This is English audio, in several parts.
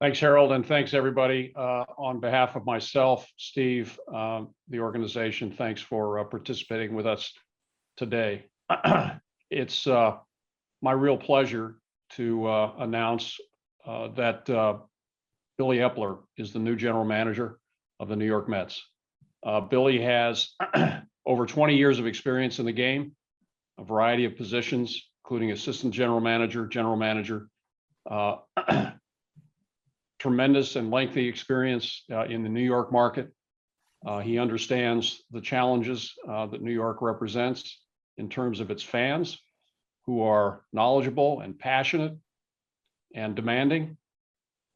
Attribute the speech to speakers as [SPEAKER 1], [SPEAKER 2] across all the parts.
[SPEAKER 1] Thanks, Harold, and thanks everybody. On behalf of myself, Steve, the organization, thanks for participating with us today. It's my real pleasure to announce that Billy Eppler is the new general manager of the New York Mets. Billy has over 20 years of experience in the game, a variety of positions, including assistant general manager, tremendous and lengthy experience in the New York market. He understands the challenges that New York represents in terms of its fans, who are knowledgeable and passionate and demanding,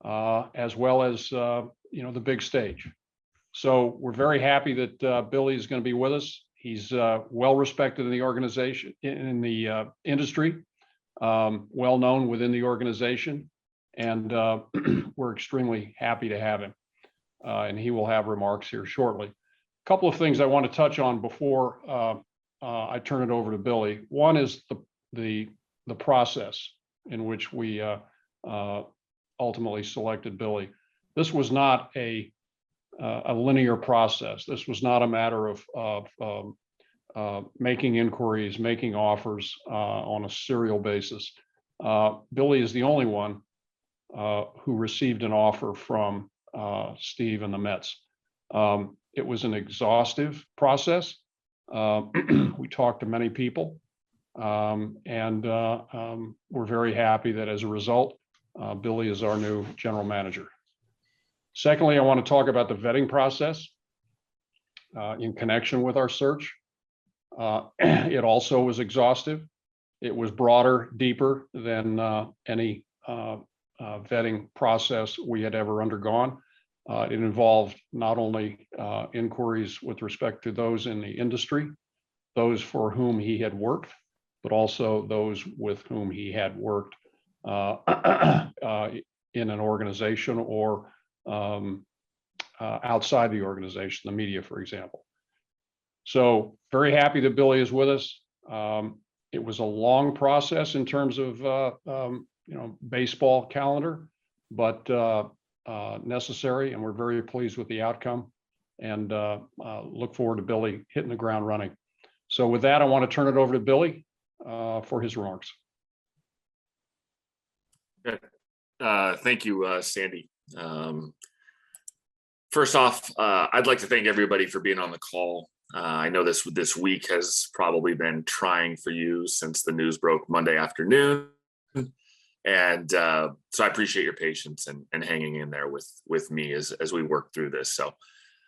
[SPEAKER 1] as well as the big stage. So we're very happy that Billy is going to be with us. He's well respected in the organization, in the industry, well known within the organization, and we're extremely happy to have him. And he will have remarks here shortly. A couple of things I want to touch on before I turn it over to Billy. One is the process in which we ultimately selected Billy. This was not a linear process. This was not a matter of making inquiries, making offers on a serial basis. Billy is the only one who received an offer from Steve and the Mets. It was an exhaustive process. We talked to many people, and we're very happy that as a result, Billy is our new general manager. Secondly, I want to talk about the vetting process in connection with our search. It also was exhaustive. It was broader, deeper than any vetting process we had ever undergone. It involved not only inquiries with respect to those in the industry, those for whom he had worked, but also those with whom he had worked in an organization or outside the organization, the media, for example. So very happy that Billy is with us. It was a long process in terms of baseball calendar, but necessary, and we're very pleased with the outcome, and look forward to Billy hitting the ground running. So with that, I want to turn it over to Billy for his remarks.
[SPEAKER 2] Good. Thank you, Sandy. First off, I'd like to thank everybody for being on the call. I know this week has probably been trying for you since the news broke Monday afternoon. And so I appreciate your patience and hanging in there with me as we work through this. So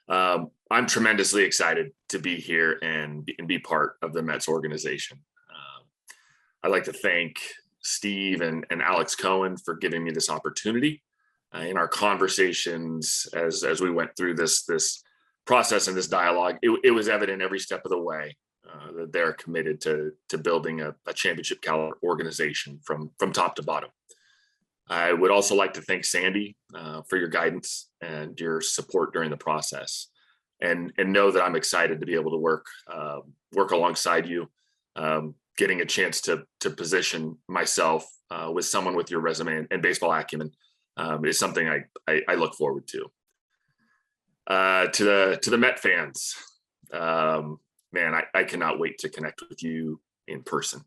[SPEAKER 2] I'm tremendously excited to be here and be part of the Mets organization. I'd like to thank Steve and Alex Cohen for giving me this opportunity. In our conversations as we went through this process and this dialogue, it was evident every step of the way that they're committed to building a championship caliber organization from top to bottom. I would also like to thank Sandy for your guidance and your support during the process, and know that I'm excited to be able to work alongside you, getting a chance to position myself with someone with your resume and baseball acumen is something I look forward to. To the Met fans, man, I cannot wait to connect with you in person.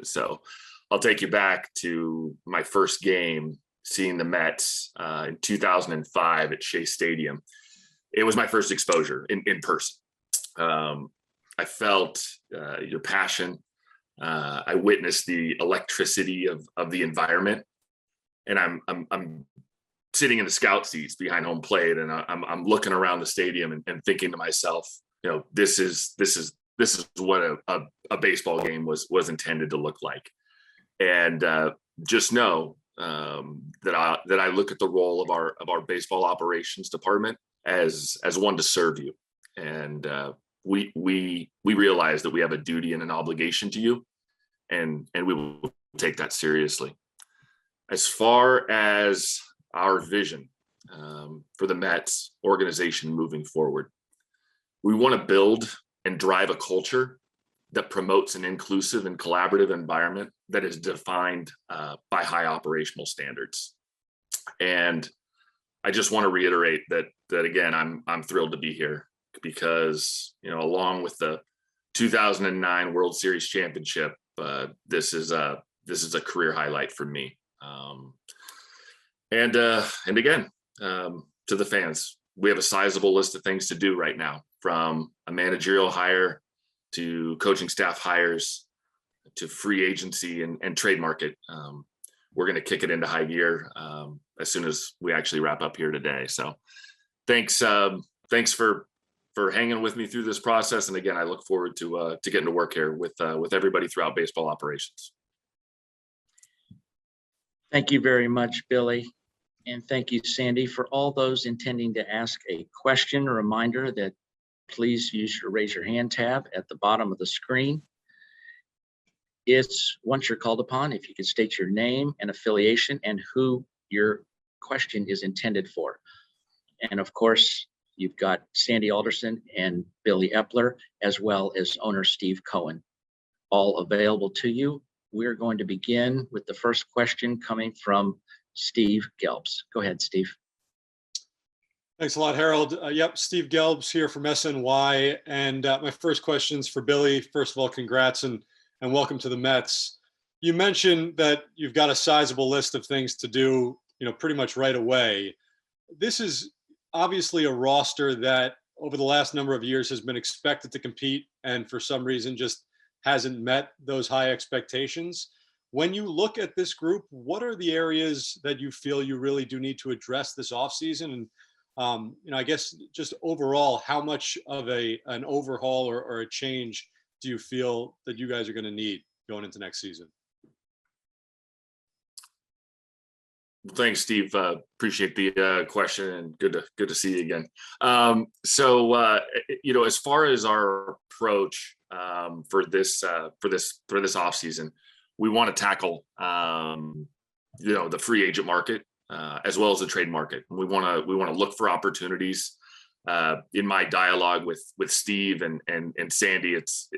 [SPEAKER 2] So I'll take you back to my first game, seeing the Mets in 2005 at Shea Stadium. It was my first exposure in person. I felt your passion. I witnessed the electricity of the environment, and I'm sitting in the scout seats behind home plate, and I'm looking around the stadium and thinking to myself, this is what a baseball game was intended to look like. And just know that I look at the role of our baseball operations department as one to serve you, and we realize that we have a duty and an obligation to you, and we will take that seriously. As far as our vision for the Mets organization moving forward, we want to build and drive a culture that promotes an inclusive and collaborative environment that is defined by high operational standards. And I just want to reiterate that again, I'm thrilled to be here because, along with the 2009 World Series championship, this is a career highlight for me. And again, to the fans, we have a sizable list of things to do right now, from a managerial hire to coaching staff hires to free agency and trade market. We're going to kick it into high gear as soon as we actually wrap up here today. So thanks for hanging with me through this process. And again, I look forward to getting to work here with everybody throughout baseball operations.
[SPEAKER 3] Thank you very much, Billy. And thank you, Sandy. For all those intending to ask a question, a reminder that please use your raise your hand tab at the bottom of the screen. It's once you're called upon, if you could state your name and affiliation and who your question is intended for. And of course, you've got Sandy Alderson and Billy Eppler, as well as owner Steve Cohen, all available to you. We're going to begin with the first question coming from Steve Gelbs. Go ahead, Steve.
[SPEAKER 4] Thanks a lot, Harold. Yep, Steve Gelbs here from SNY. And my first question is for Billy. First of all, congrats and welcome to the Mets. You mentioned that you've got a sizable list of things to do, pretty much right away. This is obviously a roster that over the last number of years has been expected to compete and for some reason just hasn't met those high expectations. When you look at this group, what are the areas that you feel you really do need to address this offseason? And I guess just overall, how much of an overhaul or a change do you feel that you guys are going to need going into next season?
[SPEAKER 2] Thanks, Steve. Appreciate the question, and good to see you again. As far as our approach for this offseason, we want to tackle the free agent market as well as the trade market. We want to look for opportunities. In my dialogue with Steve and Sandy, it's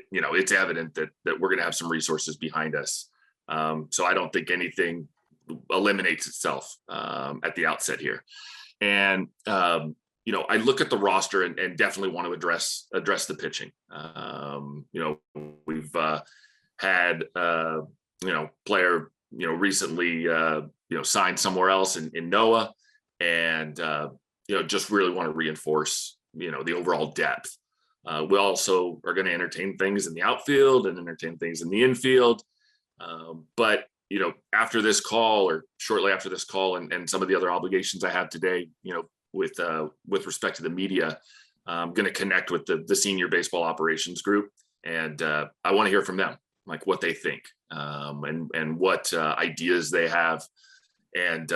[SPEAKER 2] evident that we're going to have some resources behind us. So I don't think anything eliminates itself at the outset here. And I look at the roster and definitely want to address the pitching. We've had player recently signed somewhere else in Noah, and just really want to reinforce the overall depth. We also are going to entertain things in the outfield and entertain things in the infield. But after this call, or shortly after this call, and some of the other obligations I have today, with respect to the media, I'm going to connect with the senior baseball operations group, and I want to hear from them, like what they think, and what ideas they have, and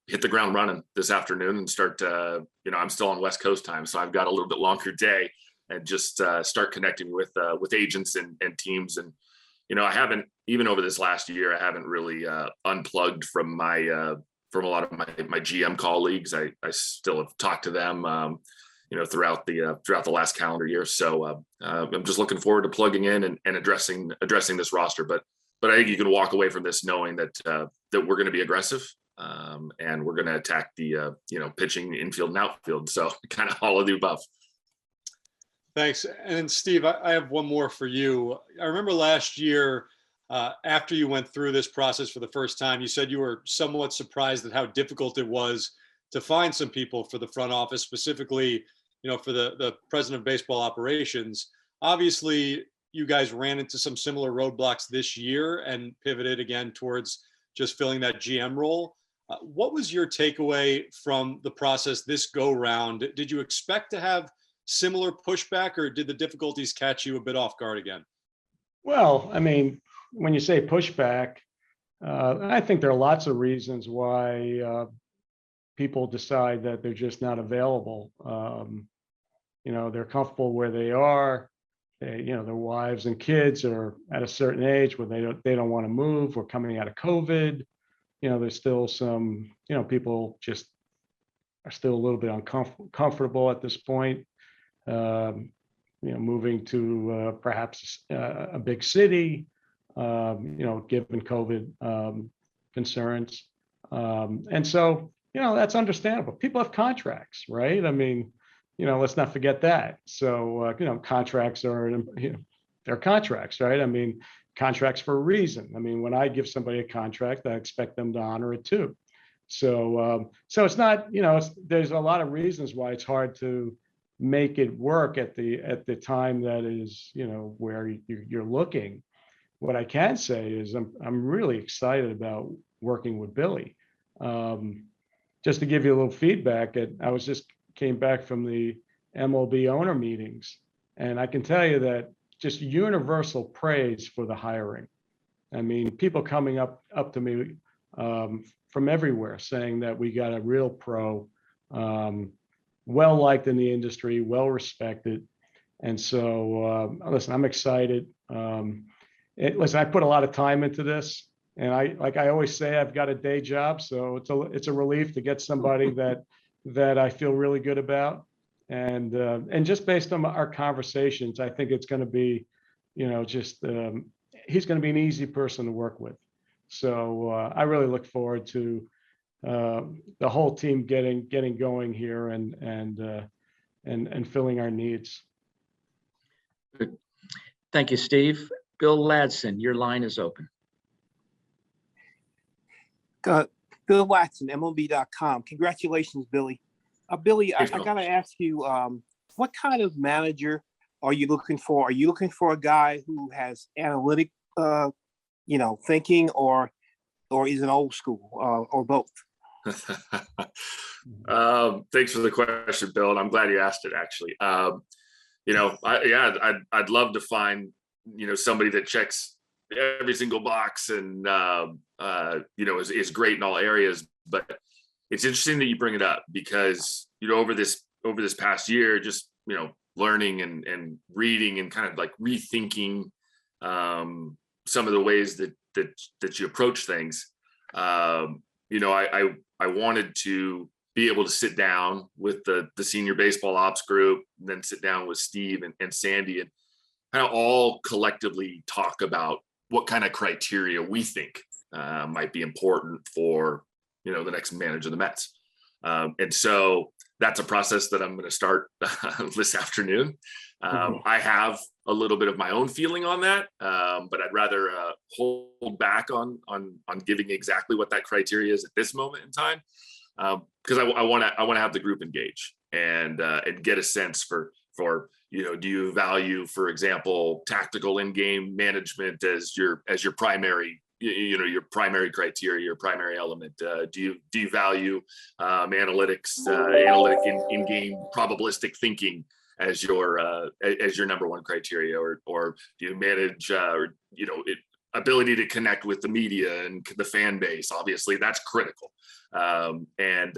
[SPEAKER 2] hit the ground running this afternoon and start. I'm still on West Coast time, so I've got a little bit longer day, and just start connecting with agents and teams. And I haven't, even over this last year, I haven't really unplugged from from a lot of my GM colleagues. I still have talked to them, throughout the last calendar year. So I'm just looking forward to plugging in and addressing this roster. But I think you can walk away from this knowing that we're going to be aggressive, and we're going to attack the pitching, infield, and outfield. So kind of all of the above.
[SPEAKER 4] Thanks. And Steve, I have one more for you. I remember last year, after you went through this process for the first time, you said you were somewhat surprised at how difficult it was to find some people for the front office, specifically, for the president of baseball operations. Obviously, you guys ran into some similar roadblocks this year and pivoted again towards just filling that GM role. What was your takeaway from the process this go round? Did you expect to have similar pushback, or did the difficulties catch you a bit off guard again?
[SPEAKER 1] Well, I mean, when you say pushback, I think there are lots of reasons why people decide that they're just not available. They're comfortable where they are. Their wives and kids are at a certain age where they don't want to move. We're coming out of COVID. There's still some, people just are still a little bit uncomfortable at this point. Moving to perhaps a big city, given COVID concerns. And so, that's understandable. People have contracts, right? I mean, let's not forget that. So, contracts are, they're contracts, right? I mean, contracts for a reason. I mean, when I give somebody a contract, I expect them to honor it too. So it's not, there's a lot of reasons why it's hard to make it work at the time that is, where you're looking. What I can say is I'm really excited about working with Billy. Just to give you a little feedback, I was just came back from the MLB owner meetings, and I can tell you that just universal praise for the hiring. I mean, people coming up to me from everywhere saying that we got a real pro, well liked in the industry, well respected. And so, listen, I'm excited. Listen, I put a lot of time into this, and like I always say, I've got a day job, so it's a relief to get somebody that I feel really good about. And just based on our conversations, I think it's going to be, just he's going to be an easy person to work with. So I really look forward to the whole team getting going here and filling our needs.
[SPEAKER 3] Good. Thank you, Steve. Bill Ladson, your line is open.
[SPEAKER 5] Bill Ladson, MLB.com. Congratulations, Billy. Billy, I got to ask you, what kind of manager are you looking for? Are you looking for a guy who has analytic, thinking, or is an old school, or both?
[SPEAKER 2] Thanks for the question, Bill, and I'm glad you asked it. Actually, I'd love to find somebody that checks every single box and is great in all areas. But it's interesting that you bring it up because over this past year, just learning and reading and kind of like rethinking some of the ways that you approach things. I wanted to be able to sit down with the senior baseball ops group, and then sit down with Steve and Sandy, and kind of all collectively talk about what kind of criteria we think might be important for the next manager of the Mets. And so that's a process that I'm going to start this afternoon. I have a little bit of my own feeling on that, but I'd rather hold back on giving exactly what that criteria is at this moment in time, because I want to have the group engage and get a sense for do you value, for example, tactical in-game management as your primary your primary criteria, your primary element? Do you value analytic in-game probabilistic thinking as your number one criteria, or do you manage ability to connect with the media and the fan base? Obviously, that's critical, and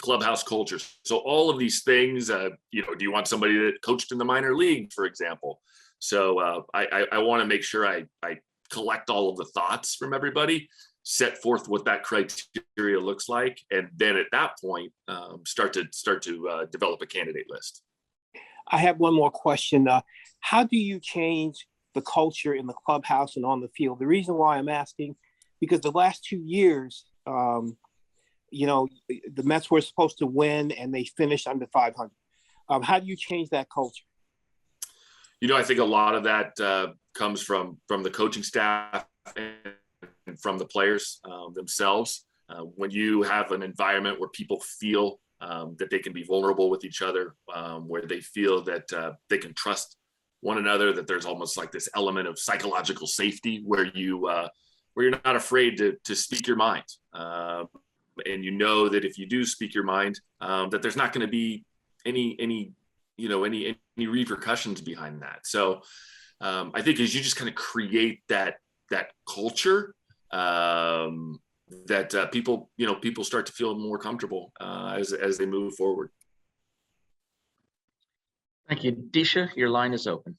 [SPEAKER 2] clubhouse culture. So all of these things, do you want somebody that coached in the minor league, for example? So I want to make sure I collect all of the thoughts from everybody, set forth what that criteria looks like, and then at that point, start to develop a candidate list.
[SPEAKER 5] I have one more question. How do you change the culture in the clubhouse and on the field? The reason why I'm asking, because the last 2 years, the Mets were supposed to win and they finished under 500. How do you change that culture?
[SPEAKER 2] I think a lot of that comes from the coaching staff and from the players themselves. When you have an environment where people feel that they can be vulnerable with each other, where they feel that they can trust one another, that there's almost like this element of psychological safety where you're not afraid to speak your mind, and that if you do speak your mind, that there's not going to be any repercussions behind that. So I think as you just kind of create that culture, that people start to feel more comfortable as they move forward.
[SPEAKER 3] Thank you. Disha, your line is open.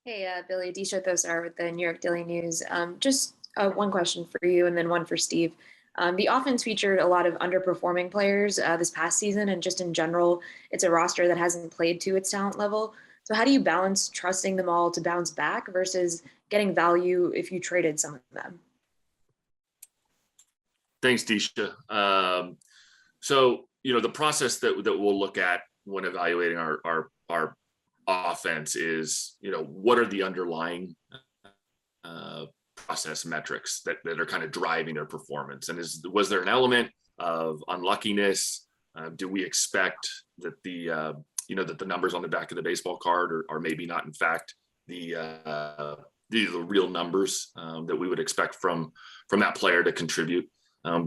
[SPEAKER 6] Hey, Billy, Disha Thosar with the New York Daily News. Just one question for you and then one for Steve. The offense featured a lot of underperforming players this past season, and just in general, it's a roster that hasn't played to its talent level. So how do you balance trusting them all to bounce back versus getting value if you traded some of them?
[SPEAKER 2] Thanks, Disha. So, the process that we'll look at when evaluating our offense is, what are the underlying process metrics that are kind of driving their performance? And was there an element of unluckiness? Do we expect that that the numbers on the back of the baseball card are maybe not, in fact, the real numbers that we would expect from that player to contribute?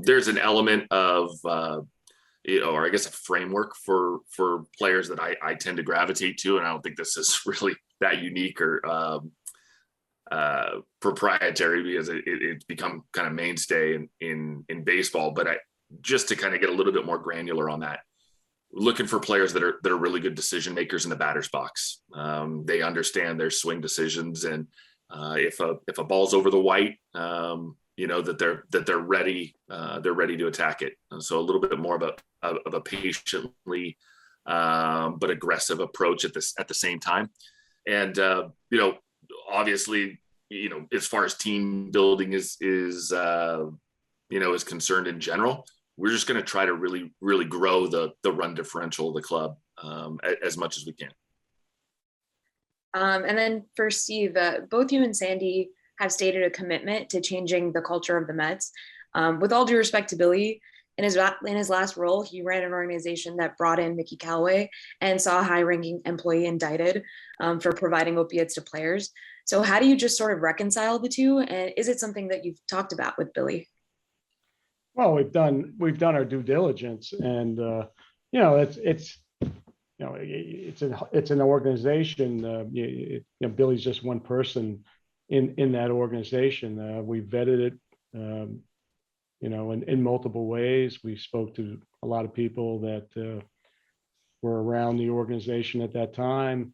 [SPEAKER 2] There's an element of or I guess a framework for players that I tend to gravitate to, and I don't think this is really that unique or proprietary, because it's become kind of mainstay in baseball. But just to kind of get a little bit more granular on that, looking for players that are really good decision makers in the batter's box. They understand their swing decisions, and if a ball's over the white, that they're ready to attack it. And so a little bit more of a patiently but aggressive approach at the same time. And obviously, as far as team building is concerned in general, we're just going to try to really grow the run differential of the club as much as we can.
[SPEAKER 6] And then for Steve, both you and Sandy have stated a commitment to changing the culture of the Mets. With all due respect to Billy, in his last role, he ran an organization that brought in Mickey Callaway and saw a high-ranking employee indicted for providing opiates to players. So how do you just sort of reconcile the two? And is it something that you've talked about with Billy?
[SPEAKER 7] Well, we've done our due diligence, and it's an organization. Billy's just one person in that organization. We vetted it, in multiple ways. We spoke to a lot of people that were around the organization at that time.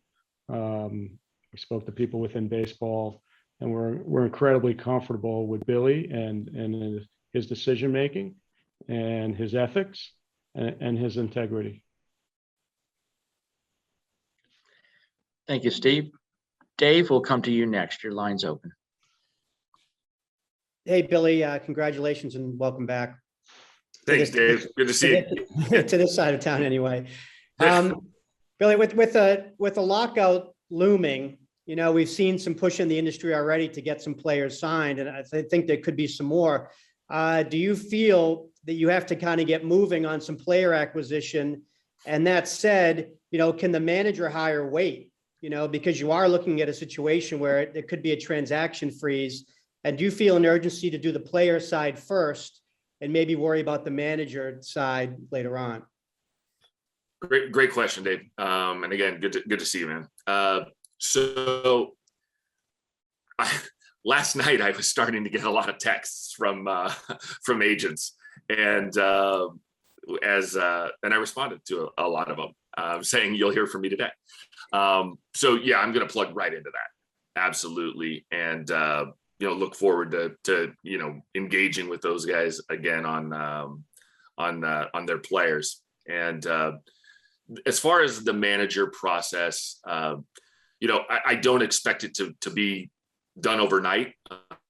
[SPEAKER 7] We spoke to people within baseball, and we're incredibly comfortable with Billy and his decision making and his ethics and his integrity.
[SPEAKER 3] Thank you, Steve. Dave, we'll come to you next. Your line's open.
[SPEAKER 8] Hey, Billy, congratulations and welcome back.
[SPEAKER 2] Thanks, Dave. Good to see you.
[SPEAKER 8] To this side of town anyway. Billy, with a lockout looming, we've seen some push in the industry already to get some players signed, and I think there could be some more. Do you feel that you have to kind of get moving on some player acquisition? And that said, can the manager hire wait? Because you are looking at a situation where there could be a transaction freeze. And do you feel an urgency to do the player side first and maybe worry about the manager side later on?
[SPEAKER 2] Great question, Dave. And again, good to see you, man. So last night I was starting to get a lot of texts from agents, and I responded to a lot of them saying you'll hear from me today. So yeah, I'm going to plug right into that. Absolutely. And look forward to engaging with those guys again on their players. And as far as the manager process, I don't expect it to be done overnight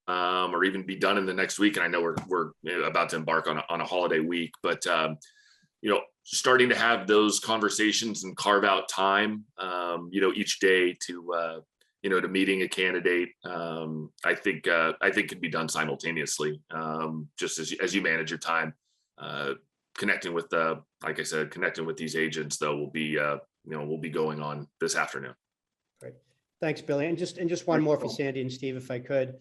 [SPEAKER 2] or even be done in the next week. And I know we're about to embark on a holiday week, but starting to have those conversations and carve out time, each day to meeting a candidate, I think can be done simultaneously, just as you manage your time. Connecting with these agents, though, will be going on this afternoon.
[SPEAKER 8] Great, thanks, Billy. And just one more for Sandy and Steve, if I could.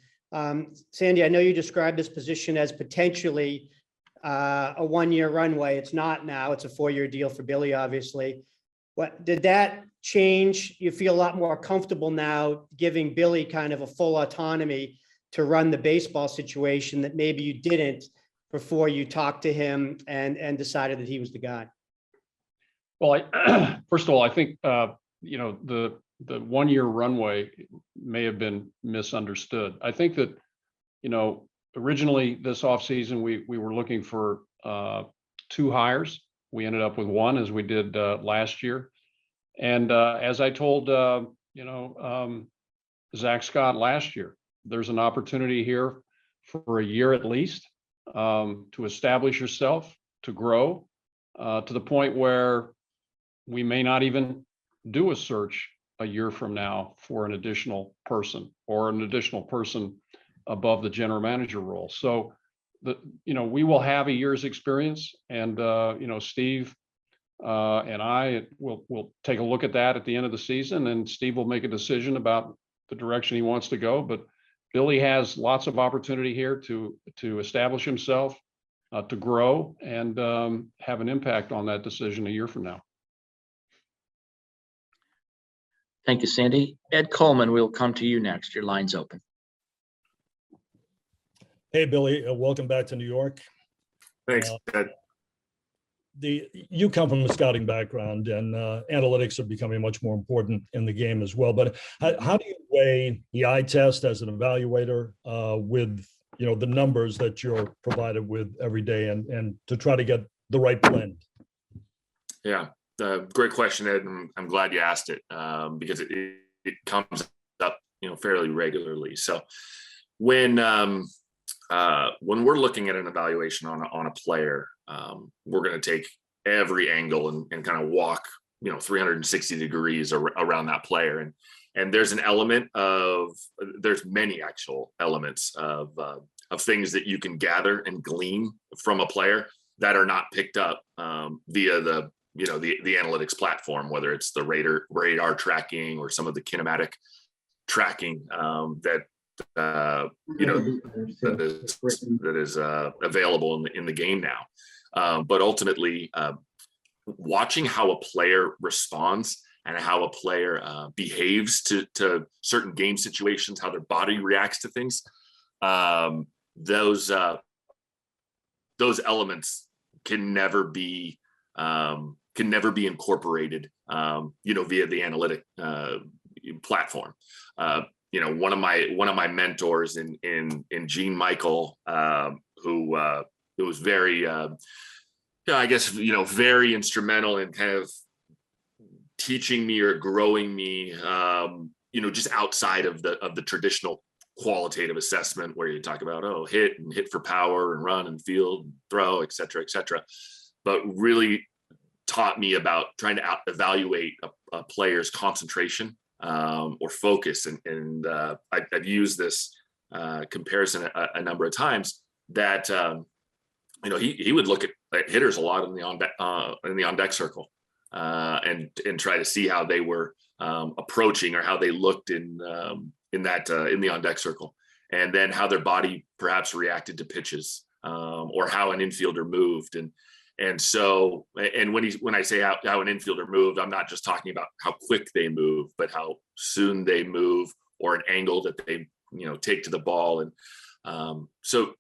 [SPEAKER 8] Sandy, I know you described this position as potentially a one-year runway. It's not now. It's a 4-year deal for Billy, obviously. What did that change? You feel a lot more comfortable now giving Billy kind of a full autonomy to run the baseball situation that maybe you didn't before you talked to him and decided that he was the guy?
[SPEAKER 1] Well, first of all, I think the 1-year runway may have been misunderstood. I think that originally this offseason we were looking for 2 hires. We ended up with 1, as we did last year. And as I told Zach Scott last year, there's an opportunity here for a year at least to establish yourself, to grow, to the point where we may not even do a search a year from now for an additional person or an additional person above the general manager role. So we will have a year's experience, and Steve and I will take a look at that at the end of the season, and Steve will make a decision about the direction he wants to go. But Billy has lots of opportunity here to establish himself, to grow, and have an impact on that decision a year from now.
[SPEAKER 3] Thank you, Sandy. Ed Coleman, we'll come to you next. Your line's open.
[SPEAKER 9] Hey, Billy, welcome back to New York.
[SPEAKER 2] Thanks, Ed.
[SPEAKER 9] You come from a scouting background, and analytics are becoming much more important in the game as well. But how do you weigh the eye test as an evaluator with the numbers that you're provided with every day, and to try to get the right blend?
[SPEAKER 2] Yeah, great question, Ed. And I'm glad you asked it because it comes up fairly regularly. So when we're looking at an evaluation on a player, we're going to take every angle and kind of walk 360 degrees around that player, and there's many actual elements of things that you can gather and glean from a player that are not picked up via the analytics platform, whether it's the radar tracking or some of the kinematic tracking that is available in the game now. But ultimately, watching how a player responds and how a player behaves to certain game situations, how their body reacts to things, those elements can never be incorporated via the analytic platform. One of my mentors in Gene Michael, who was very very instrumental in kind of teaching me or growing me just outside of the traditional qualitative assessment where you talk about hit for power and run and field and throw, et cetera, but really taught me about trying to evaluate a player's concentration or focus. And I've used this comparison a number of times that he would look at hitters a lot in the on deck circle and try to see how they were approaching or how they looked in the on deck circle, and then how their body perhaps reacted to pitches or how an infielder moved. And so when I say how an infielder moved, I'm not just talking about how quick they move, but how soon they move or an angle that they take to the ball. And so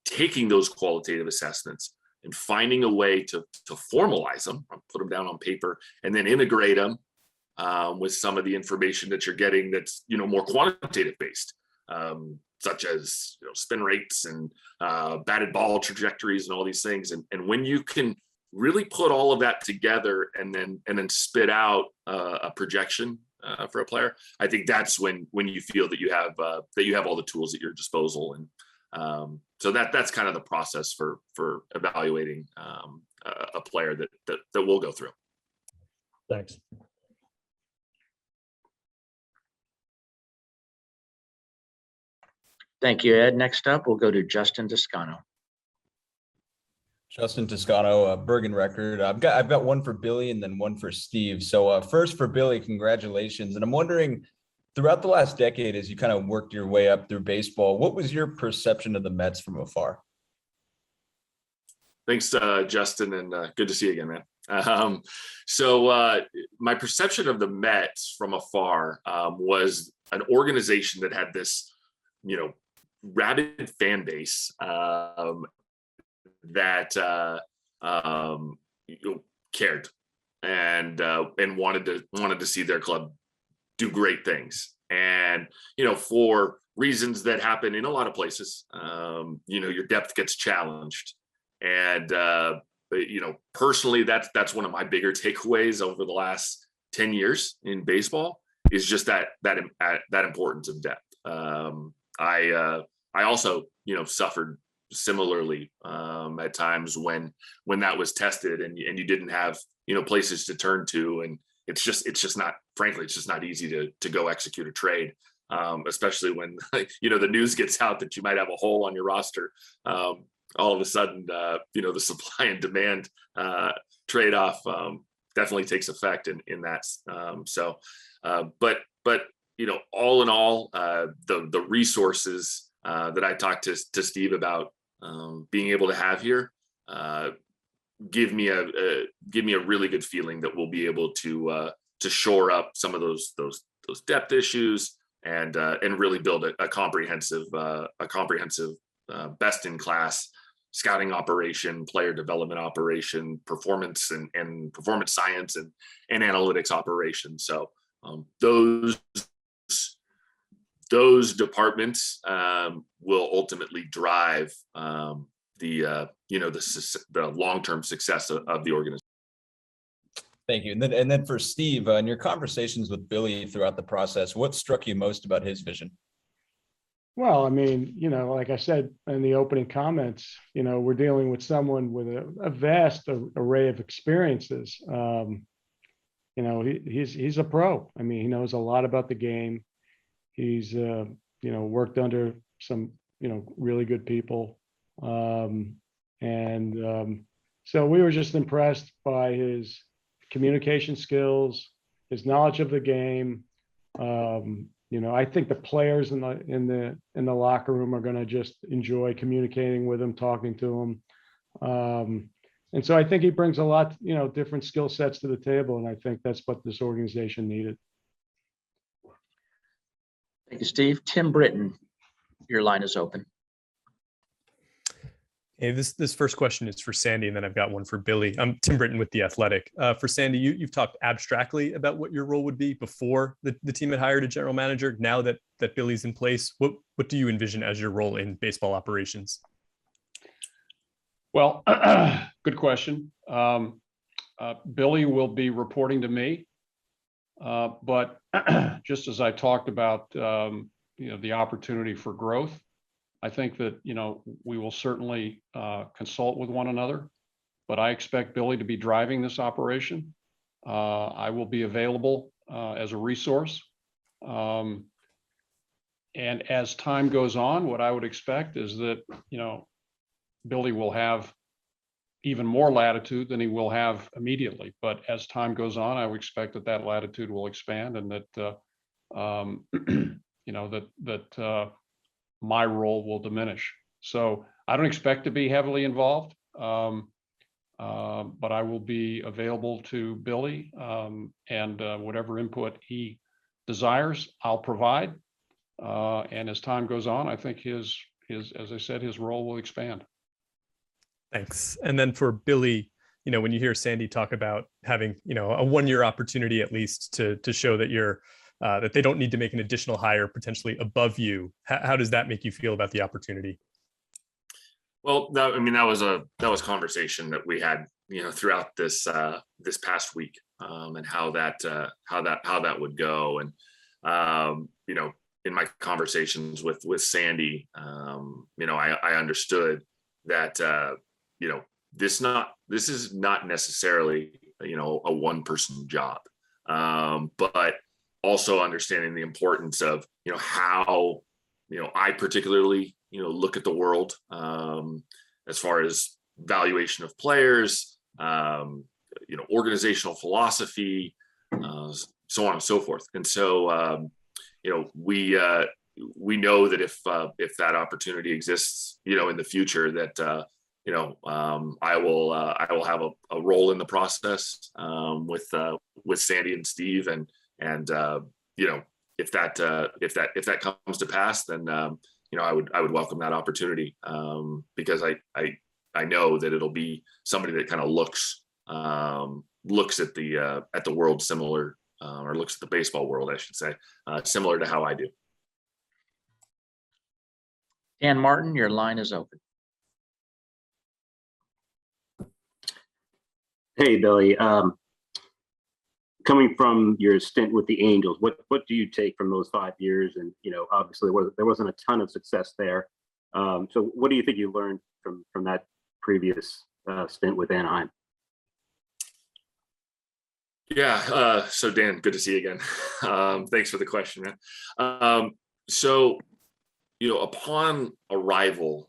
[SPEAKER 2] taking those qualitative assessments and finding a way to formalize them, put them down on paper, and then integrate them with some of the information that you're getting that's more quantitative based, such as spin rates and batted ball trajectories and all these things. And when you can really put all of that together and then spit out a projection for a player, I think that's when you feel that you have all the tools at your disposal. And so that's kind of the process for evaluating a player that we'll go through.
[SPEAKER 9] Thanks.
[SPEAKER 3] Thank you, Ed. Next up, we'll go to Justin Toscano.
[SPEAKER 10] Justin Toscano, Bergen record. I've got one for Billy and then one for Steve. So first for Billy, congratulations. And I'm wondering, throughout the last decade, as you kind of worked your way up through baseball, what was your perception of the Mets from afar?
[SPEAKER 2] Thanks, Justin, and good to see you again, man. So my perception of the Mets from afar was an organization that had this, rabid fan base that cared and wanted to see their club do great things. And for reasons that happen in a lot of places, your depth gets challenged. And personally, that's one of my bigger takeaways over the last 10 years in baseball, is just that importance of depth. I also, suffered similarly at times when that was tested and you didn't have, places to turn to, and it's just not, frankly, it's just not easy to go execute a trade, especially when the news gets out that you might have a hole on your roster. All of a sudden, the supply and demand trade-off definitely takes effect in that. But all in all, the resources that I talked to Steve about being able to have here give me a really good feeling that we'll be able to shore up some of those depth issues and really build a comprehensive best in class scouting operation, player development operation, performance and performance science and analytics operation. So those departments will ultimately drive the long-term success of the organization.
[SPEAKER 10] Thank you. And then for Steve, in your conversations with Billy throughout the process, what struck you most about his vision?
[SPEAKER 7] Well, I mean, like I said in the opening comments, we're dealing with someone with a vast array of experiences. He's a pro. I mean, he knows a lot about the game. He's, worked under some, really good people. So we were just impressed by his communication skills, his knowledge of the game. I think the players in the locker room are going to just enjoy communicating with him, talking to him. And so I think he brings a lot, different skill sets to the table. And I think that's what this organization needed.
[SPEAKER 3] Thank you, Steve. Tim Britton, your line is open.
[SPEAKER 11] Hey, this first question is for Sandy, and then I've got one for Billy. I'm Tim Britton with The Athletic. For Sandy, you've talked abstractly about what your role would be before the team had hired a general manager. Now that Billy's in place, what do you envision as your role in baseball operations?
[SPEAKER 1] Well, good question. Billy will be reporting to me, but just as I talked about, the opportunity for growth, I think that, we will certainly consult with one another, but I expect Billy to be driving this operation. I will be available as a resource. And as time goes on, what I would expect is that, Billy will have even more latitude than he will have immediately. But as time goes on, I would expect that latitude will expand and that, my role will diminish. So I don't expect to be heavily involved, but I will be available to Billy, and whatever input he desires, I'll provide. And as time goes on, I think his, as I said, his role will expand.
[SPEAKER 11] Thanks. And then for Billy, when you hear Sandy talk about having, a one-year opportunity at least to show that you're that they don't need to make an additional hire potentially above you, how does that make you feel about the opportunity?
[SPEAKER 2] Well, that was conversation that we had, throughout this past week, and how that would go. And in my conversations with Sandy, I understood that this is not necessarily a one-person job, but also understanding the importance of how I particularly look at the world, as far as valuation of players, organizational philosophy, so on and so forth. And so we know that if that opportunity exists in the future, that I will have a role in the process with Sandy and Steve, and if that comes to pass, then I would welcome that opportunity, because I know that it'll be somebody that kind of looks at the world similar, or looks at the baseball world, I should say, similar to how I do.
[SPEAKER 3] Dan Martin, your line is open.
[SPEAKER 12] Hey, Billy. Coming from your stint with the Angels, what do you take from those 5 years? And obviously there wasn't a ton of success there. So what do you think you learned from that previous stint with Anaheim?
[SPEAKER 2] Yeah. So Dan, good to see you again. Thanks for the question, man. So, upon arrival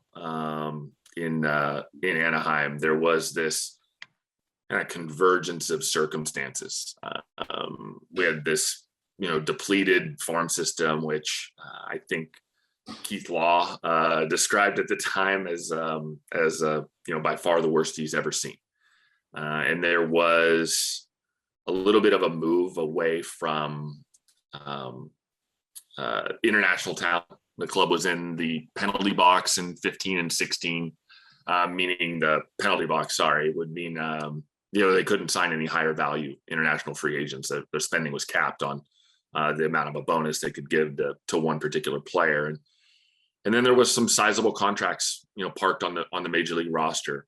[SPEAKER 2] in Anaheim, there was this kind of convergence of circumstances. We had this, depleted farm system, which I think Keith Law described at the time as by far the worst he's ever seen. And there was a little bit of a move away from international talent. The club was in the penalty box in 15 and 16, meaning the penalty box, would mean, they couldn't sign any higher value international free agents. Their spending was capped on the amount of a bonus they could give to one particular player. And then there was some sizable contracts, parked on the major league roster.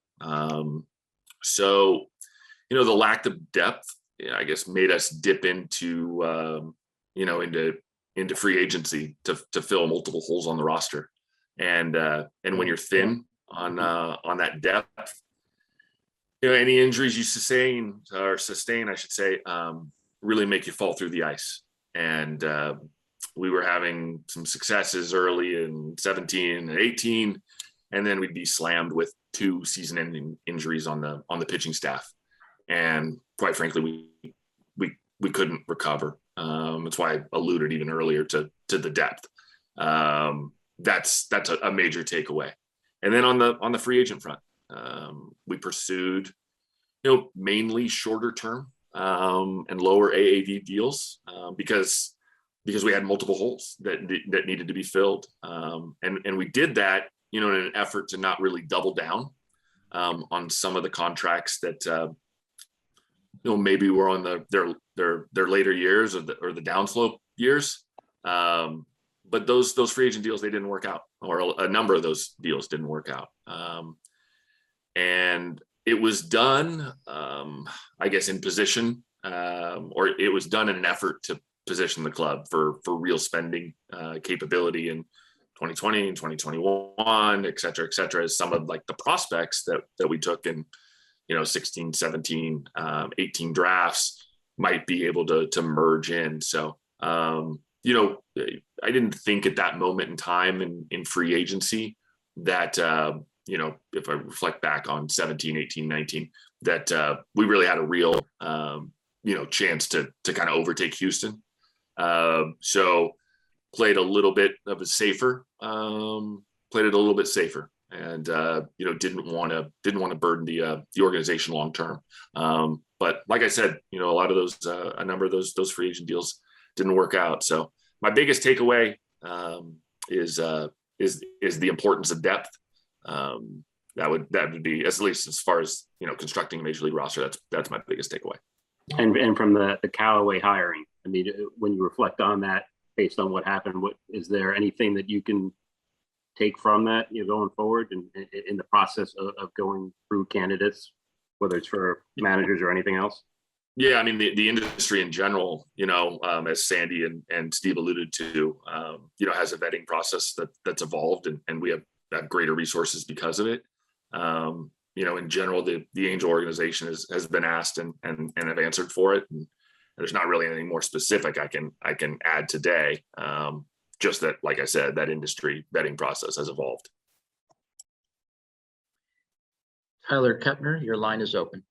[SPEAKER 2] So, the lack of depth, I guess, made us dip into, into free agency to fill multiple holes on the roster. And when you're thin on that depth, any injuries you sustain, I should say, really make you fall through the ice. And we were having some successes early in 17 and 18, and then we'd be slammed with 2 season-ending injuries on the pitching staff. And quite frankly, we couldn't recover. That's why I alluded even earlier to the depth. That's a major takeaway. And then on the free agent front, we pursued, mainly shorter term and lower AAV deals because we had multiple holes that needed to be filled. And we did that, in an effort to not really double down on some of the contracts that maybe were on their later years or the downslope years. But those free agent deals, they didn't work out, or a number of those deals didn't work out. And it was done, I guess, in position, or it was done in an effort to position the club for real spending capability in 2020 and 2021, et cetera, as some of like the prospects that we took in 16, 17, 18 drafts might be able to merge in. So, I didn't think at that moment in time in free agency that, if I reflect back on 17, 18, 19, that we really had a real, chance to kind of overtake Houston. So played a little bit of a safer, and didn't want to burden the organization long term. But like I said, a number of those free agent deals didn't work out. So my biggest takeaway is the importance of depth. That would be, at least as far as constructing a major league roster. That's my biggest takeaway.
[SPEAKER 12] And from the Callaway hiring, I mean, when you reflect on that, based on what happened, is there anything that you can take from that, going forward and in the process of going through candidates, whether it's for managers or anything else?
[SPEAKER 2] Yeah, I mean, the industry in general, as Sandy and Steve alluded to, has a vetting process that's evolved, and we have greater resources because of it. In general, the Angel organization has been asked and have answered for it. And there's not really anything more specific I can add today. Just that, like I said, that industry vetting process has evolved.
[SPEAKER 3] Tyler Kepner, your line is open.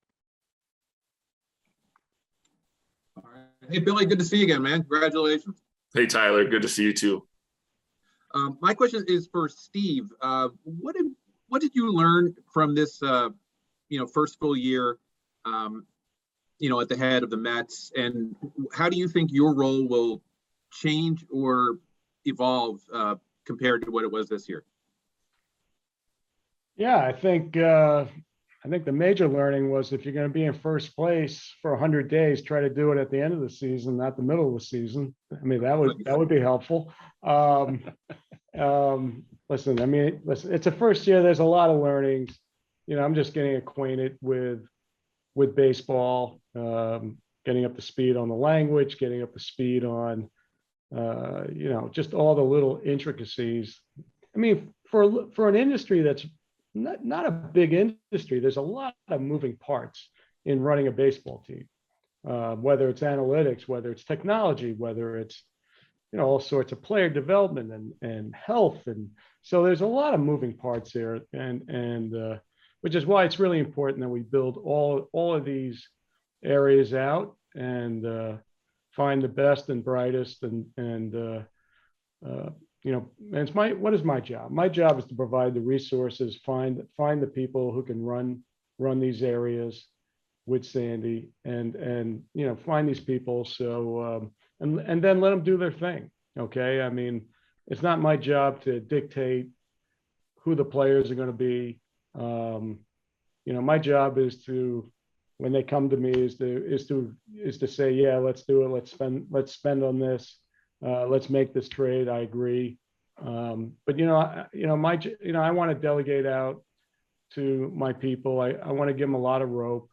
[SPEAKER 13] All right. Hey, Billy, good to see you again, man. Congratulations.
[SPEAKER 2] Hey, Tyler, good to see you too.
[SPEAKER 13] My question is for Steve. What did you learn from this, first full year, at the head of the Mets, and how do you think your role will change or evolve compared to what it was this year?
[SPEAKER 7] Yeah, I think the major learning was if you're going to be in first place for 100 days, try to do it at the end of the season, not the middle of the season. I mean, that would be helpful. Listen, it's a first year. There's a lot of learnings. I'm just getting acquainted with baseball, getting up to speed on the language, getting up to speed on, just all the little intricacies. I mean, for an industry that's not a big industry, there's a lot of moving parts in running a baseball team, whether it's analytics, whether it's technology, whether it's all sorts of player development and health, and so there's a lot of moving parts there, and which is why it's really important that we build all of these areas out and find the best and brightest and it's what is my job? My job is to provide the resources, find the people who can run these areas with Sandy, and find these people. So and then let them do their thing. Okay, I mean, it's not my job to dictate who the players are going to be. My job is to, when they come to me, is to say, yeah, let's do it. Let's spend on this. Let's make this trade. I agree. But I want to delegate out to my people. I want to give them a lot of rope,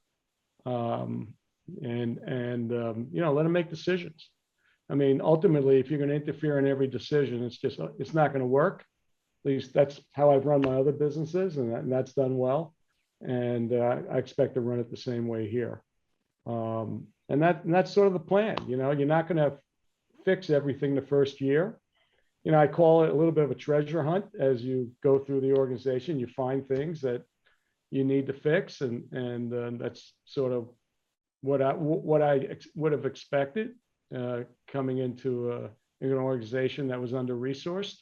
[SPEAKER 7] and let them make decisions. I mean, ultimately, if you're going to interfere in every decision, it's not going to work. At least that's how I've run my other businesses, and that's done well. And I expect to run it the same way here. And that's sort of the plan. You're not going to fix everything the first year. I call it a little bit of a treasure hunt. As you go through the organization, you find things that you need to fix, and that's sort of what I would have expected coming into an organization that was under-resourced,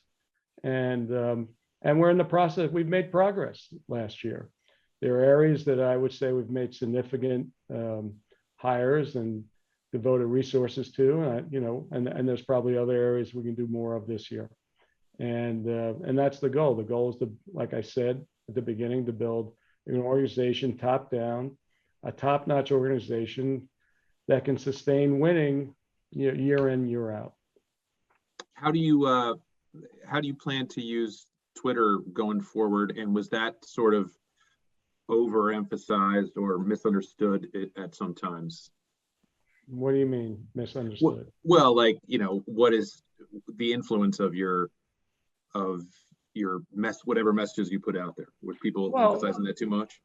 [SPEAKER 7] and we're in the process. We've made progress last year. There are areas that I would say we've made significant hires and devoted resources to, and there's probably other areas we can do more of this year, and that's the goal. The goal is to, like I said at the beginning, to build an organization top down, a top-notch organization that can sustain winning year in, year out.
[SPEAKER 13] How do you plan to use Twitter going forward? And was that sort of overemphasized or misunderstood at some times?
[SPEAKER 7] What do you mean misunderstood?
[SPEAKER 13] Well, what is the influence of your whatever messages you put out there? Were people emphasizing that too much?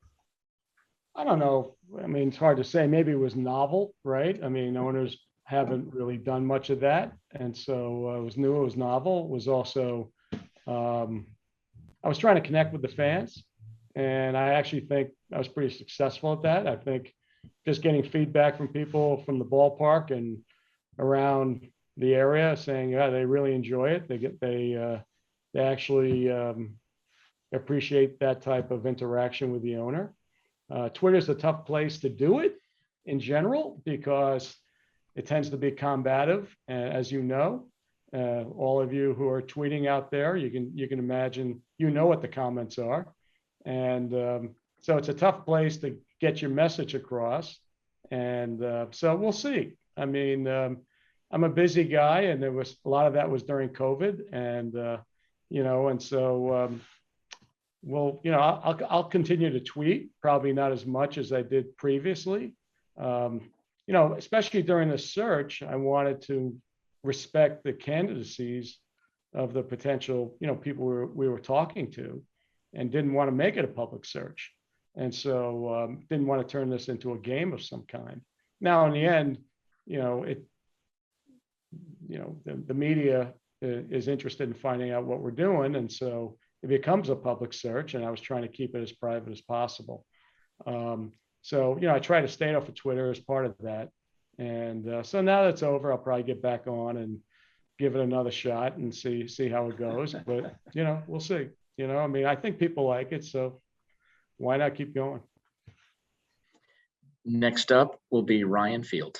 [SPEAKER 7] I don't know. I mean, it's hard to say. Maybe it was novel, right? I mean, owners haven't really done much of that, and so it was new. It was novel. It was also I was trying to connect with the fans, and I actually think I was pretty successful at that. I think just getting feedback from people from the ballpark and around the area saying, yeah, they really enjoy it. They actually appreciate that type of interaction with the owner. Twitter's a tough place to do it in general because it tends to be combative, as you know. All of you who are tweeting out there, you can imagine, what the comments are, and so it's a tough place to get your message across. And so we'll see. I mean, I'm a busy guy, and there was a lot of that was during COVID, and and so I'll continue to tweet, probably not as much as I did previously. Especially during the search, I wanted to respect the candidacies of the potential, people we were talking to, and didn't want to make it a public search. And so didn't want to turn this into a game of some kind. Now, in the end, the media is interested in finding out what we're doing. And so it becomes a public search, and I was trying to keep it as private as possible. So, I try to stay off of Twitter as part of that. And so now that's over, I'll probably get back on and give it another shot and see how it goes. But, we'll see. I mean, I think people like it, so why not keep going?
[SPEAKER 3] Next up will be Ryan Field.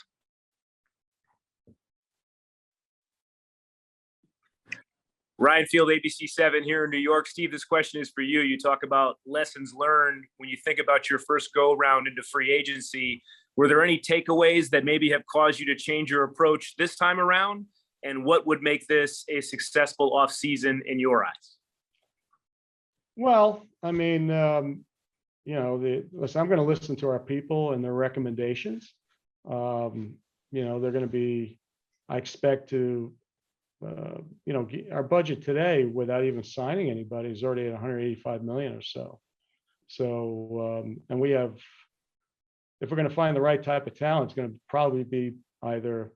[SPEAKER 14] Ryan Field, ABC7 here in New York. Steve, this question is for you. You talk about lessons learned when you think about your first go round into free agency. Were there any takeaways that maybe have caused you to change your approach this time around? And what would make this a successful offseason in your eyes?
[SPEAKER 7] Well, I mean, listen, I'm going to listen to our people and their recommendations. They're going to be, I expect to our budget today, without even signing anybody, is already at 185 million or so. So, and we have, if we're going to find the right type of talent, it's going to probably be either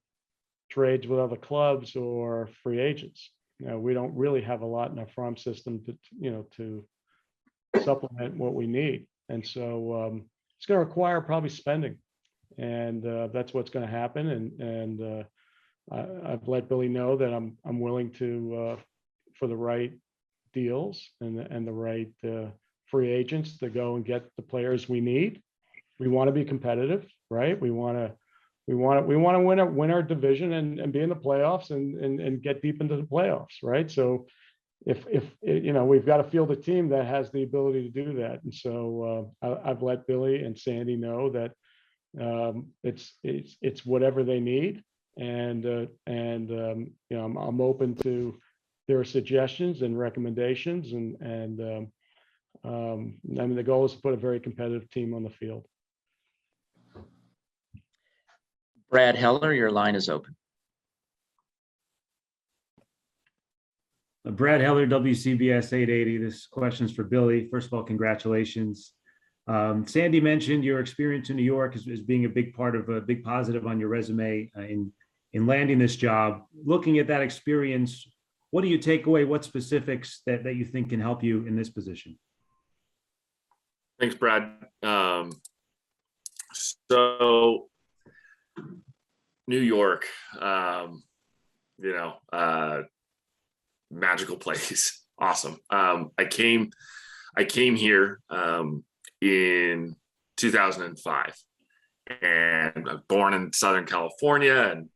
[SPEAKER 7] trades with other clubs or free agents. We don't really have a lot in our farm system to supplement what we need. And so it's going to require probably spending. And that's what's going to happen. And I've let Billy know that I'm willing to, for the right deals and the right free agents, to go and get the players we need. We want to be competitive, right? We want to win our division and be in the playoffs and get deep into the playoffs, right? So if we've got to field a team that has the ability to do that. And so I've let Billy and Sandy know that it's whatever they need, and I'm open to their suggestions and recommendations, and I mean, the goal is to put a very competitive team on the field.
[SPEAKER 3] Brad Heller, your line is open.
[SPEAKER 15] Brad Heller, WCBS 880. This question's for Billy. First of all, congratulations. Sandy mentioned your experience in New York as being a big part of a big positive on your resume in landing this job. Looking at that experience, what do you take away? What specifics that you think can help you in this position?
[SPEAKER 2] Thanks, Brad. So New York, magical place. Awesome. I came here in 2005, and I was born in Southern California and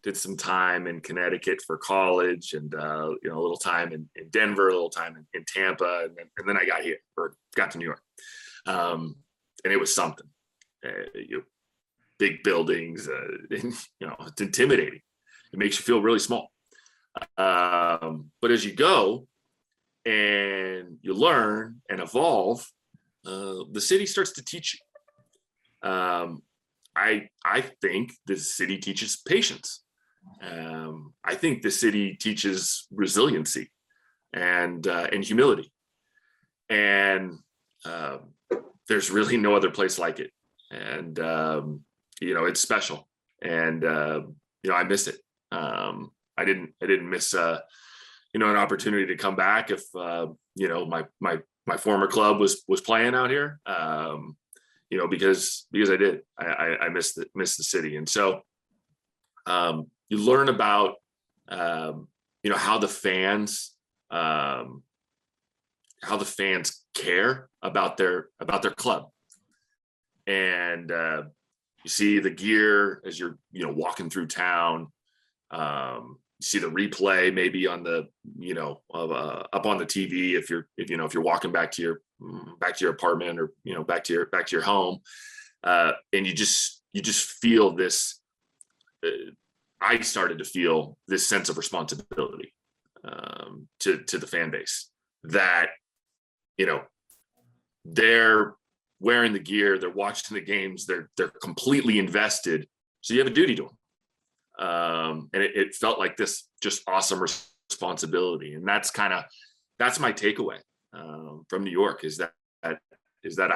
[SPEAKER 2] did some time in Connecticut for college, and a little time in Denver, a little time in Tampa, and then I got to New York, and it was something. Big buildings, it's intimidating. It makes you feel really small. But as you go and you learn and evolve, the city starts to teach you. I think the city teaches patience. I think the city teaches resiliency and humility. And there's really no other place like it. And it's special. And I miss it. I didn't miss an opportunity to come back if my former club was playing out here. Because I did. I miss the city. And so you learn about how the fans care about their club. And you see the gear as you're walking through town. You see the replay maybe on the up on the TV if you're walking back to your apartment or back to your home, and you just feel this. I started to feel this sense of responsibility to the fan base, that they're wearing the gear, they're watching the games, they're completely invested. So you have a duty to them. And it felt like this just awesome responsibility. And that's my takeaway from New York, is that I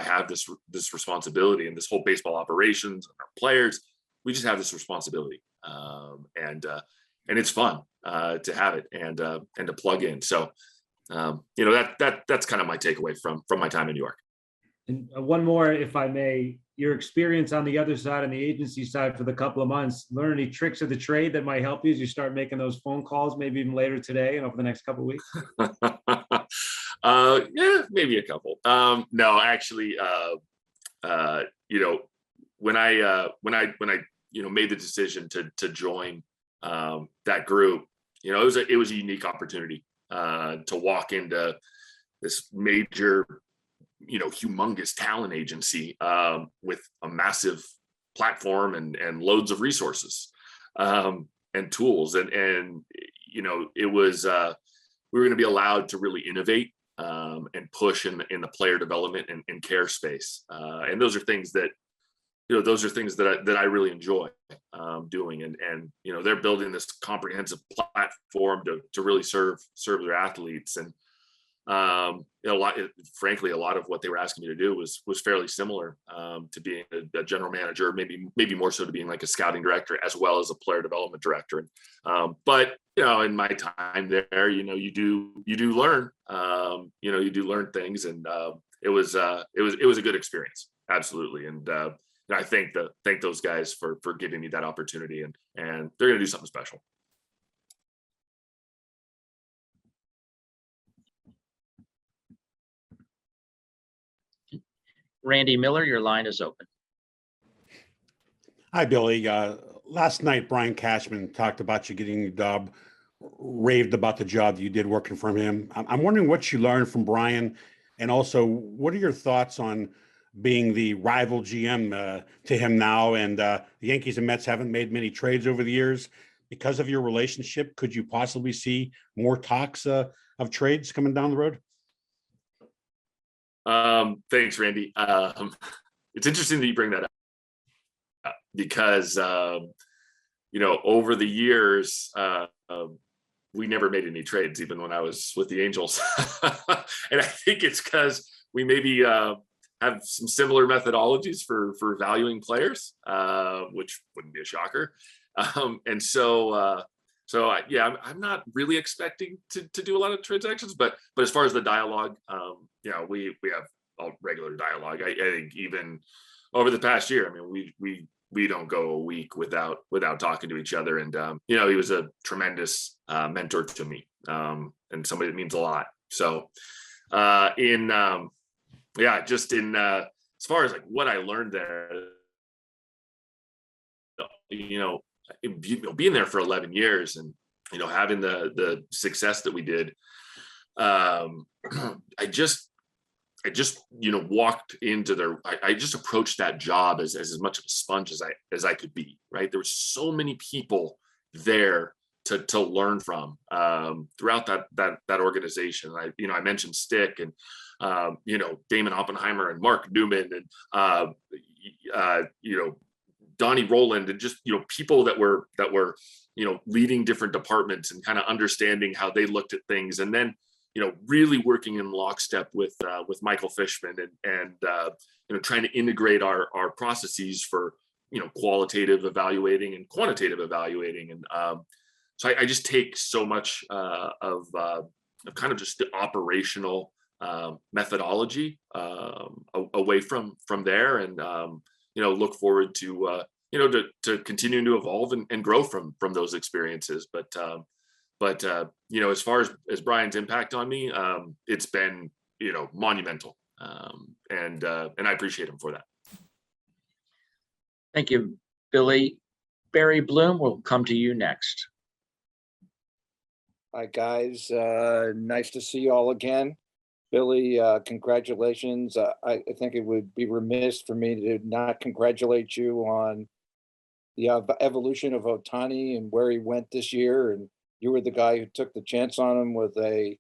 [SPEAKER 2] have this responsibility, and this whole baseball operations and our players, we just have this responsibility. And it's fun to have it and to plug in. So that's kind of my takeaway from my time in New York.
[SPEAKER 15] And one more, if I may, your experience on the other side, on the agency side for the couple of months, learn any tricks of the trade that might help you as you start making those phone calls, maybe even later today and over the next couple of weeks?
[SPEAKER 2] Yeah, maybe a couple. No, actually, when I made the decision to join that group, it was a unique opportunity to walk into this major, humongous talent agency with a massive platform and loads of resources and tools. And it was, we were going to be allowed to really innovate and push in the player development and care space. And those are things that, those are things that I really enjoy doing, and they're building this comprehensive platform to really serve their athletes. And frankly, a lot of what they were asking me to do was fairly similar to being a general manager, maybe more so to being like a scouting director as well as a player development director. But in my time there, you do learn, you do learn things, and it was a good experience, absolutely. And I thank those guys for giving me that opportunity, and they're going to do something special.
[SPEAKER 3] Randy Miller, your line is open.
[SPEAKER 16] Hi, Billy. Last night, Brian Cashman talked about you getting your job, raved about the job you did working for him. I'm wondering what you learned from Brian, and also what are your thoughts on being the rival GM to him now? And the Yankees and Mets haven't made many trades over the years. Because of your relationship, could you possibly see more talks of trades coming down the road?
[SPEAKER 2] Thanks, Randy. It's interesting that you bring that up because, over the years, we never made any trades, even when I was with the Angels. And I think it's because we maybe have some similar methodologies for valuing players, which wouldn't be a shocker. And so I'm not really expecting to do a lot of transactions, but as far as the dialogue, we have a regular dialogue. I think even over the past year, I mean, we don't go a week without talking to each other. And he was a tremendous mentor to me, and somebody that means a lot. So just in as far as like what I learned there, being there for 11 years and having the success that we did, I just walked into there. I just approached that job as much of a sponge as I could be. Right, there were so many people there to learn from throughout that organization. I mentioned Stick and Damon Oppenheimer and Mark Newman and Donnie Roland, and just people that were leading different departments and kind of understanding how they looked at things, and then really working in lockstep with Michael Fishman and trying to integrate our processes for qualitative evaluating and quantitative evaluating. And so I just take so much of kind of just the operational methodology away from there, and look forward to to continuing to evolve and grow from those experiences. But as far as Brian's impact on me, it's been monumental, and I appreciate him for that.
[SPEAKER 3] Thank you, Billy. Barry Bloom, will come to you next.
[SPEAKER 17] Hi, guys. Nice to see you all again. Billy, congratulations. I think it would be remiss for me to not congratulate you on the evolution of Ohtani and where he went this year. And you were the guy who took the chance on him with a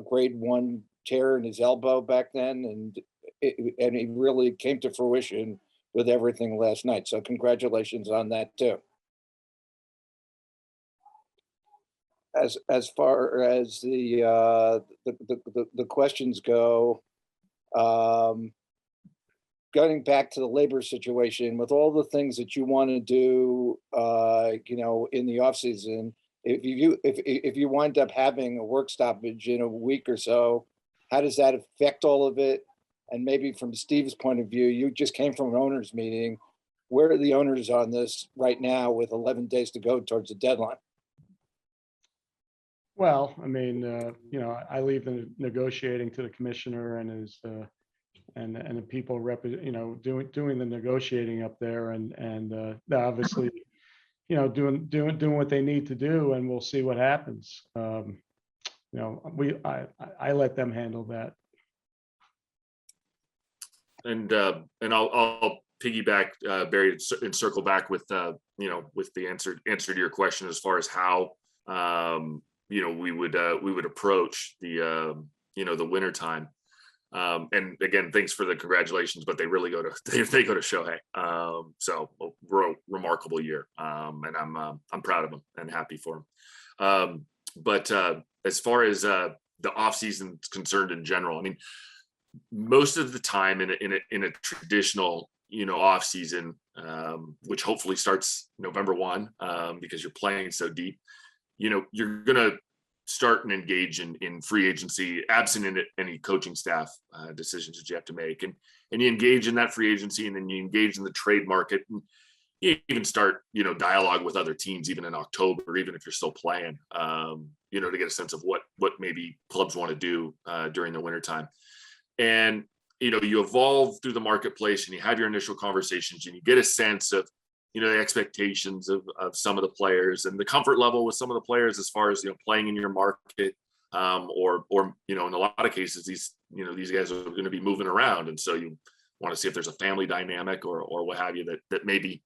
[SPEAKER 17] grade 1 tear in his elbow back then, and he really came to fruition with everything last night. So congratulations on that too. As far as the questions go, going back to the labor situation, with all the things that you want to do, in the off season, if you wind up having a work stoppage in a week or so, how does that affect all of it? And maybe from Steve's point of view, you just came from an owners meeting. Where are the owners on this right now with 11 days to go towards the deadline?
[SPEAKER 7] Well, I mean, I leave the negotiating to the commissioner and his and the people doing the negotiating up there, and obviously, doing what they need to do, and we'll see what happens. I let them handle that. And
[SPEAKER 2] I'll piggyback, Barry, and circle back with with the answer to your question as far as how we would approach the the winter time. And again, thanks for the congratulations, but they really go to they go to Shohei. So remarkable year, and I'm proud of him and happy for him. But as far as the offseason is concerned in general, I mean, most of the time in a traditional off season, which hopefully starts November 1, because you're playing so deep, you're gonna start and engage in free agency, absent any coaching staff decisions that you have to make, and you engage in that free agency, and then you engage in the trade market, and you even start dialogue with other teams even in October, even if you're still playing, to get a sense of what maybe clubs want to do during the wintertime. And you evolve through the marketplace, and you have your initial conversations, and you get a sense of the expectations of some of the players and the comfort level with some of the players as far as playing in your market, or in a lot of cases these guys are going to be moving around, and so you want to see if there's a family dynamic or what have you that maybe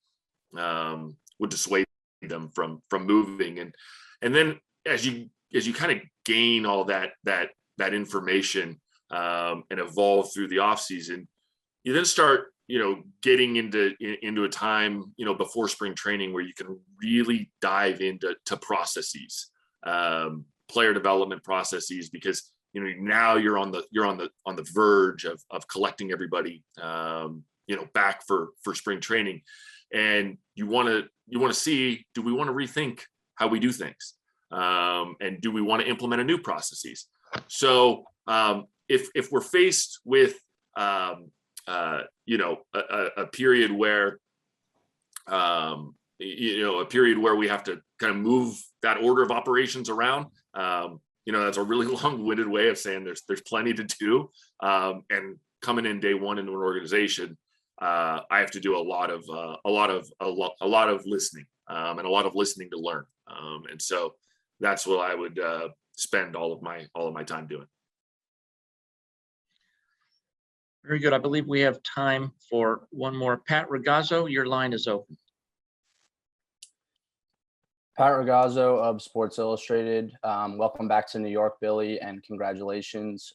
[SPEAKER 2] would dissuade them from moving. And then as you kind of gain all that information and evolve through the off season, you then start getting into a time before spring training where you can really dive into processes, player development processes, because now you're on the verge of collecting everybody back for spring training, and you want to see, do we want to rethink how we do things, and do we want to implement a new processes? So if we're faced with a period where we have to kind of move that order of operations around, that's a really long-winded way of saying there's plenty to do, and coming in day one into an organization, I have to do a lot of listening, and a lot of listening to learn, and so that's what I would spend all of my time doing.
[SPEAKER 3] Very good. I believe we have time for one more. Pat Ragazzo, your line is open.
[SPEAKER 18] Pat Ragazzo of Sports Illustrated. Welcome back to New York, Billy, and congratulations.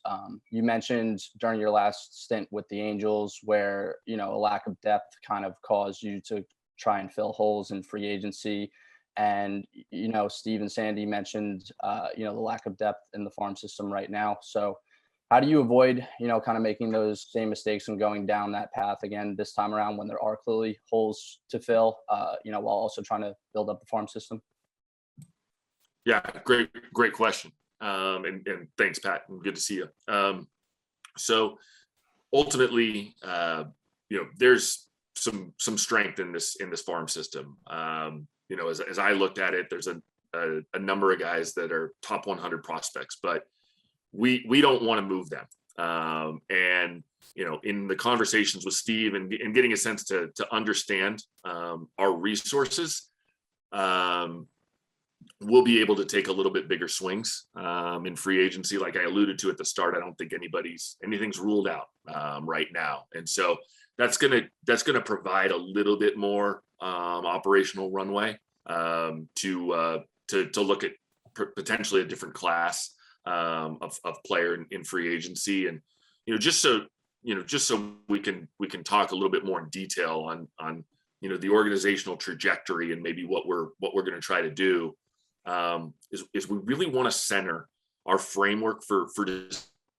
[SPEAKER 18] You mentioned during your last stint with the Angels where, a lack of depth kind of caused you to try and fill holes in free agency. And, Steve and Sandy mentioned, the lack of depth in the farm system right now. So how do you avoid, kind of making those same mistakes and going down that path again this time around when there are clearly holes to fill, while also trying to build up the farm system?
[SPEAKER 2] Yeah, great question. And thanks, Pat. Good to see you. So ultimately, there's some strength in this farm system. As I looked at it, there's a number of guys that are top 100 prospects, but we don't want to move them. And in the conversations with Steve and getting a sense to understand our resources, we'll be able to take a little bit bigger swings in free agency. Like I alluded to at the start, I don't think anything's ruled out right now, and so that's gonna provide a little bit more operational runway to look at potentially a different class of player in free agency, and just so we can talk a little bit more in detail on the organizational trajectory and maybe what we're going to try to do. Is we really want to center our framework for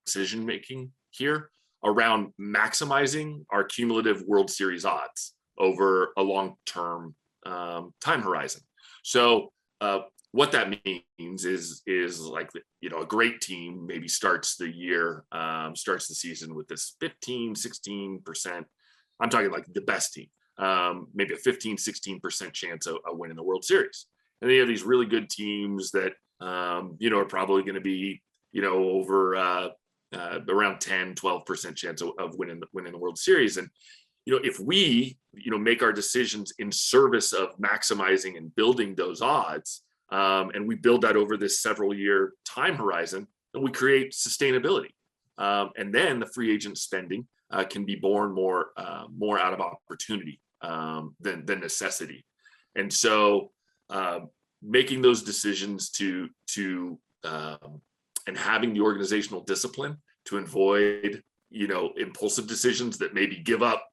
[SPEAKER 2] decision making here around maximizing our cumulative World Series odds over a long-term time horizon. So what that means is like a great team maybe starts the season with this 15-16%. I'm talking like the best team, maybe a 15-16% chance of winning the World Series. And then you have these really good teams that, are probably going to be, over around 10-12% chance of winning the World Series. And, if we, make our decisions in service of maximizing and building those odds, and we build that over this several year time horizon, then we create sustainability. And then the free agent spending can be born more out of opportunity than necessity. And so, making those decisions to and having the organizational discipline to avoid impulsive decisions that maybe give up,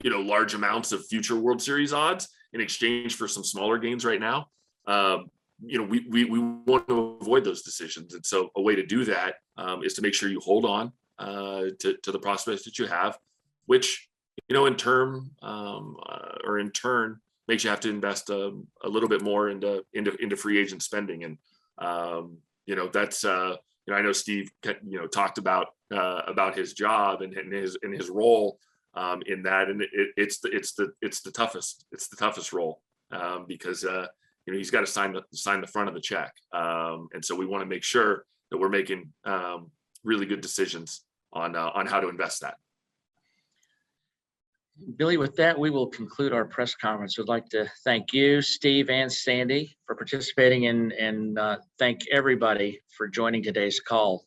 [SPEAKER 2] large amounts of future World Series odds in exchange for some smaller gains right now. We want to avoid those decisions. And so a way to do that is to make sure you hold on to the prospects that you have, which, in turn makes you have to invest a little bit more into free agent spending. And, that's, I know Steve, talked about his job and his role in that. And it's the toughest role because, he's got to sign the front of the check. And so we want to make sure that we're making really good decisions on how to invest that.
[SPEAKER 3] Billy, with that, we will conclude our press conference. We'd like to thank you, Steve and Sandy, for participating and thank everybody for joining today's call.